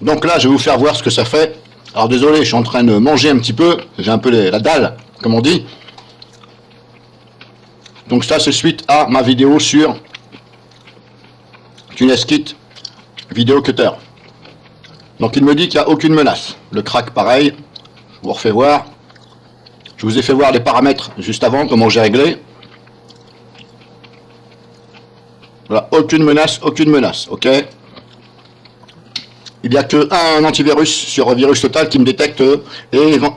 Donc là, je vais vous faire voir ce que ça fait. Alors désolé, je suis en train de manger un petit peu. J'ai un peu la dalle, comme on dit. Donc ça, c'est suite à ma vidéo sur TuneSkit Video Cutter. Donc il me dit qu'il n'y a aucune menace. Le crack, pareil. Je vous refais voir. Je vous ai fait voir les paramètres juste avant, comment j'ai réglé. Voilà, aucune menace, ok. Il n'y a qu'un antivirus sur Virus Total qui me détecte,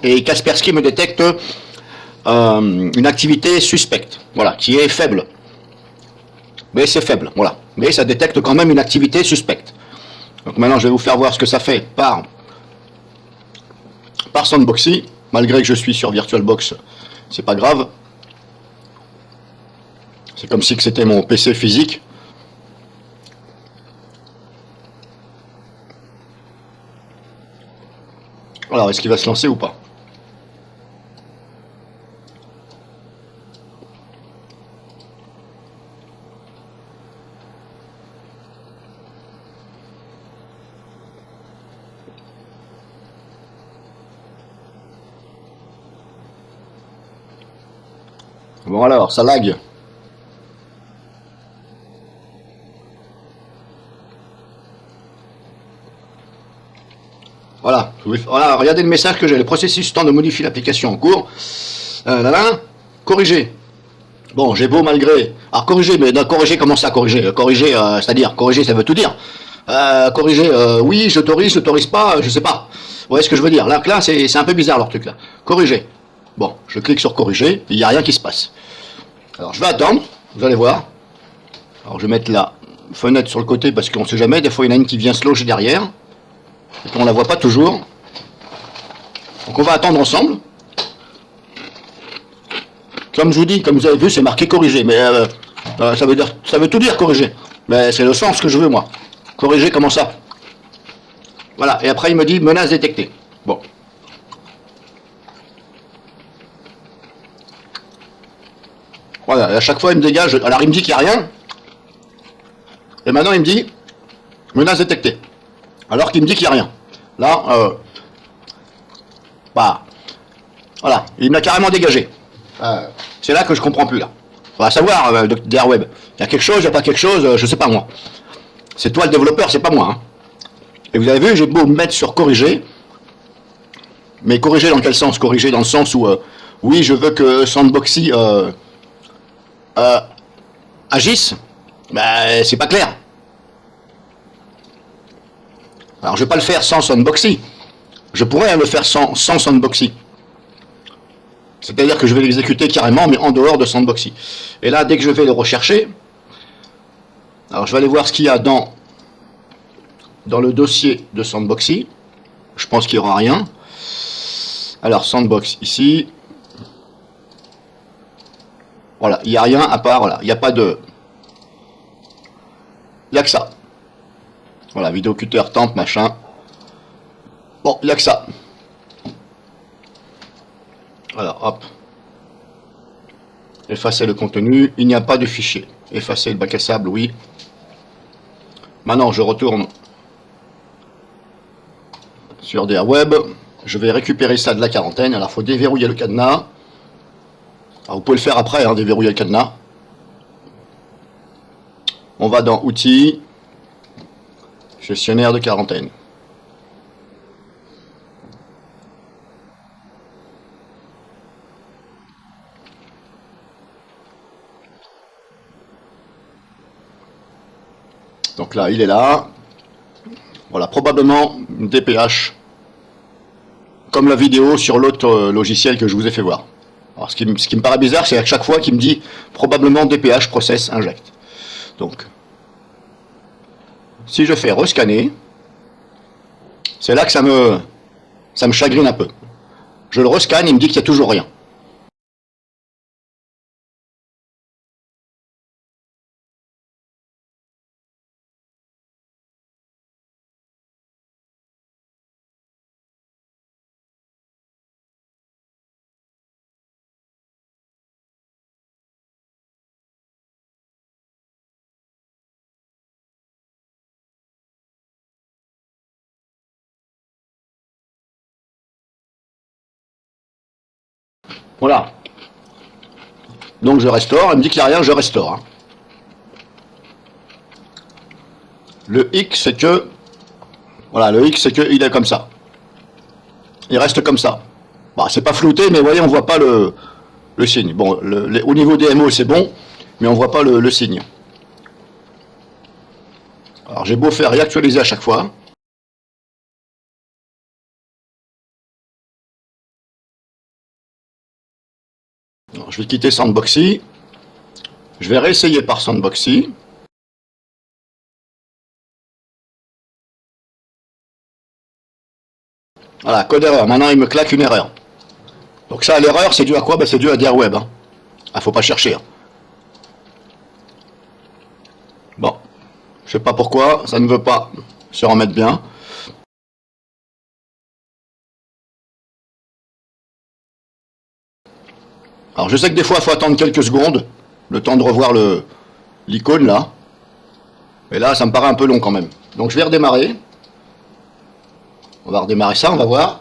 et Kaspersky me détecte une activité suspecte, voilà, qui est faible. Mais c'est faible, voilà. Mais ça détecte quand même une activité suspecte. Donc maintenant, je vais vous faire voir ce que ça fait par Sandboxy. Malgré que je suis sur VirtualBox, c'est pas grave. C'est comme si c'était mon PC physique. Alors, est-ce qu'il va se lancer ou pas? Bon alors, ça lag. Voilà. Voilà, regardez le message que j'ai. Le processus tend de modifier l'application en cours. Corriger. Bon, j'ai beau malgré... Alors corriger, mais corriger, comment ça corriger? Corriger, c'est-à-dire, corriger, ça veut tout dire. Corriger, oui, j'autorise pas, je sais pas. Vous voyez ce que je veux dire? Là c'est un peu bizarre leur truc là. Corriger. Bon, je clique sur corriger, il n'y a rien qui se passe. Alors je vais attendre, vous allez voir. Alors je vais mettre la fenêtre sur le côté parce qu'on sait jamais, des fois il y en a une qui vient se loger derrière. Et puis on la voit pas toujours. Donc on va attendre ensemble. Comme je vous dis, comme vous avez vu, c'est marqué corriger, mais ça veut tout dire corriger. Mais c'est le sens que je veux moi. Corriger, comment ça? Voilà, et après il me dit menace détectée. Bon. Voilà, et à chaque fois il me dégage. Alors il me dit qu'il n'y a rien. Et maintenant il me dit menace détectée. Alors qu'il me dit qu'il n'y a rien. Là, bah, voilà, il m'a carrément dégagé. C'est là que je comprends plus là. On va savoir, d'Airweb. Il y a quelque chose, il n'y a pas quelque chose, je sais pas moi. C'est toi le développeur, c'est pas moi. Hein. Et vous avez vu, j'ai beau me mettre sur corriger. Mais corriger dans quel sens? Corriger dans le sens où, oui, je veux que Sandboxy agisse. Ben, c'est pas clair. Alors, je vais pas le faire sans Sandboxy. Je pourrais le faire sans Sandboxy. C'est-à-dire que je vais l'exécuter carrément, mais en dehors de Sandboxy. Et là, dès que je vais le rechercher, alors je vais aller voir ce qu'il y a dans le dossier de Sandboxy. Je pense qu'il n'y aura rien. Alors, Sandbox ici. Voilà, il n'y a rien à part, voilà, il n'y a pas de... Il n'y a que ça. Voilà, vidéo cutter, temp, machin. Bon, il n'y a que ça. Alors, hop. Effacer le contenu. Il n'y a pas de fichier. Effacer le bac à sable, oui. Maintenant, je retourne sur Web. Je vais récupérer ça de la quarantaine. Alors, il faut déverrouiller le cadenas. Alors, vous pouvez le faire après, hein, déverrouiller le cadenas. On va dans Outils. Gestionnaire de quarantaine. Donc là, il est là. Voilà, probablement DPH. Comme la vidéo sur l'autre logiciel que je vous ai fait voir. Alors, ce qui me paraît bizarre, c'est à chaque fois qu'il me dit probablement DPH process inject. Donc, si je fais rescanner, c'est là que ça me chagrine un peu. Je le rescanne, il me dit qu'il n'y a toujours rien. Voilà. Donc je restaure, il me dit qu'il n'y a rien, je restaure. Hein. Le X, c'est que... Voilà, le X, c'est qu'il est comme ça. Il reste comme ça. Bah, c'est pas flouté, mais vous voyez, on voit pas le signe. Bon, au niveau des MO, c'est bon, mais on voit pas le signe. Alors j'ai beau faire réactualiser à chaque fois. Alors, je vais quitter Sandboxy. Je vais réessayer par Sandboxy. Voilà, code erreur. Maintenant, il me claque une erreur. Donc ça, l'erreur, c'est dû à quoi? Ben, c'est dû à DiarWeb. Hein. Ah, faut pas chercher. Hein. Bon. Je sais pas pourquoi, ça ne veut pas se remettre bien. Alors je sais que des fois, il faut attendre quelques secondes, le temps de revoir l'icône là. Et là, ça me paraît un peu long quand même. Donc je vais redémarrer. On va redémarrer ça, on va voir.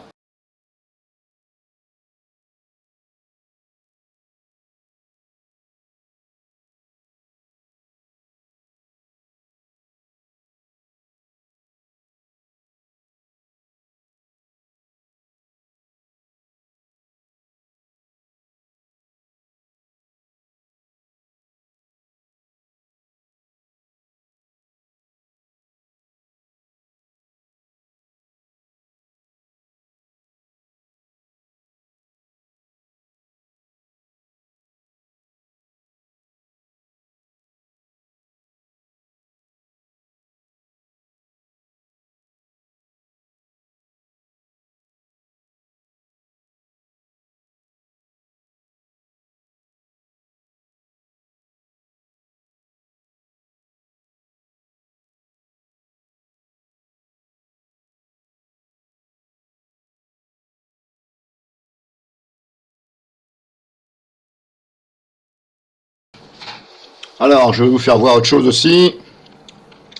Alors, je vais vous faire voir autre chose aussi.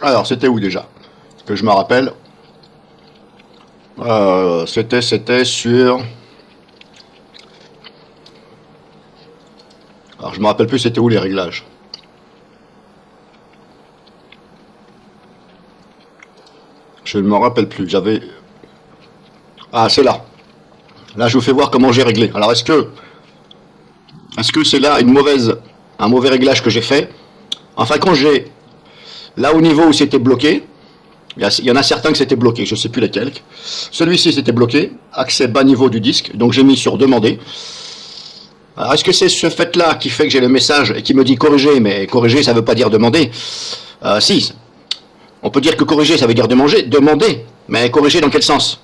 Alors, c'était où déjà? Que je me rappelle. C'était sur... Alors, je me rappelle plus c'était où les réglages. Je ne me rappelle plus. J'avais... Ah, c'est là. Là, je vous fais voir comment j'ai réglé. Alors, est-ce que c'est là un mauvais réglage que j'ai fait? Enfin, quand j'ai... Là, au niveau où c'était bloqué, il y en a certains que c'était bloqué, je ne sais plus lesquels. Celui-ci, c'était bloqué. Accès bas niveau du disque. Donc, j'ai mis sur demander. Alors, est-ce que c'est ce fait-là qui fait que j'ai le message et qui me dit corriger? Mais corriger, ça ne veut pas dire demander. Si. On peut dire que corriger, ça veut dire demander. Mais corriger dans quel sens?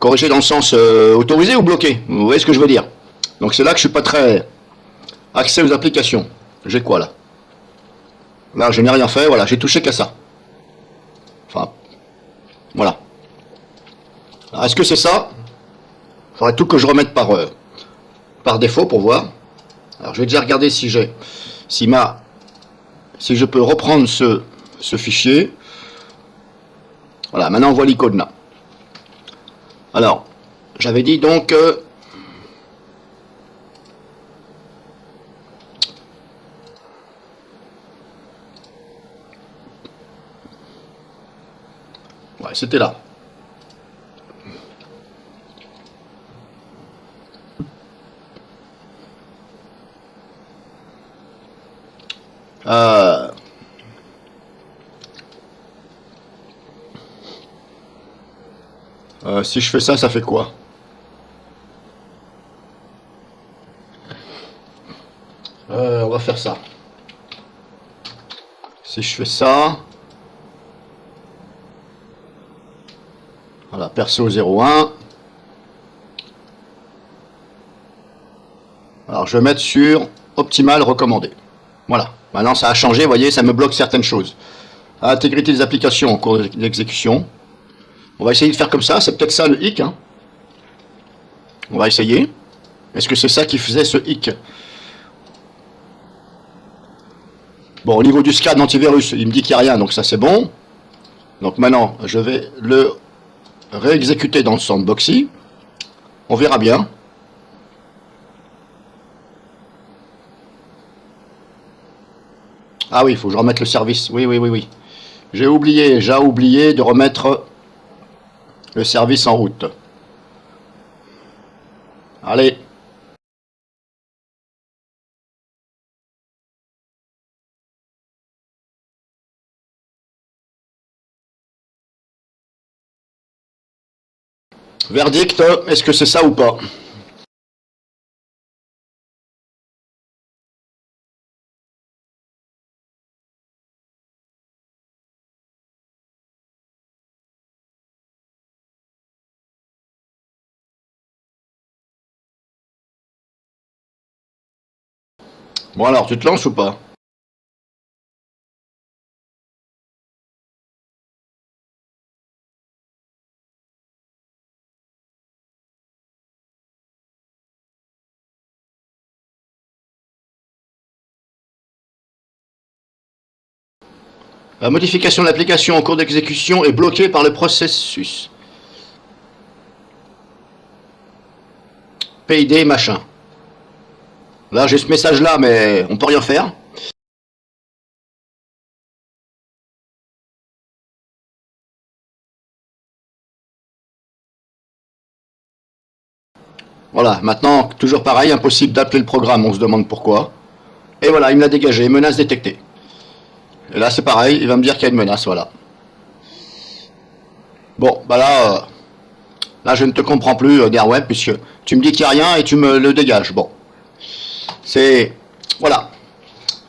Corriger dans le sens autorisé ou bloqué? Vous voyez ce que je veux dire? Donc c'est là que je suis pas très... Accès aux applications. J'ai quoi là? Là, je n'ai rien fait, voilà, j'ai touché qu'à ça. Enfin, voilà. Est-ce que c'est ça? Il faudrait tout que je remette par défaut pour voir. Alors je vais déjà regarder si j'ai... Si je peux reprendre ce fichier. Voilà, maintenant on voit l'icône là. Alors, j'avais dit donc... ouais, c'était là. Si je fais ça, ça fait quoi? On va faire ça. Si je fais ça... Voilà, perso 01. Alors je vais mettre sur optimal recommandé. Voilà, maintenant ça a changé, vous voyez, ça me bloque certaines choses. Intégrité des applications en cours d'exécution. On va essayer de faire comme ça, c'est peut-être ça le hic. Hein. On va essayer. Est-ce que c'est ça qui faisait ce hic? Bon, au niveau du scan antivirus, il me dit qu'il n'y a rien, donc ça c'est bon. Donc maintenant, je vais le réexécuter dans le Sandboxy. On verra bien. Ah oui, il faut que je remette le service. Oui, oui, oui, oui. J'ai oublié de remettre le service en route. Allez. Verdict, est-ce que c'est ça ou pas? Bon alors, tu te lances ou pas? La modification de l'application en cours d'exécution est bloquée par le processus. PID machin. Là, j'ai ce message-là, mais on peut rien faire. Voilà, maintenant, toujours pareil, impossible d'appeler le programme, on se demande pourquoi. Et voilà, il me l'a dégagé, menace détectée. Et là, c'est pareil, il va me dire qu'il y a une menace, voilà. Bon, bah là, je ne te comprends plus, Darweb, puisque tu me dis qu'il n'y a rien et tu me le dégages. Bon, c'est... Voilà.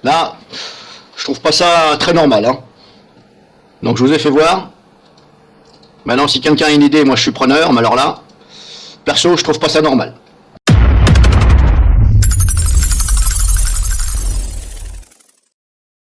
Là, je trouve pas ça très normal, hein. Donc, je vous ai fait voir. Maintenant, si quelqu'un a une idée, moi, je suis preneur, mais alors là, perso, je trouve pas ça normal.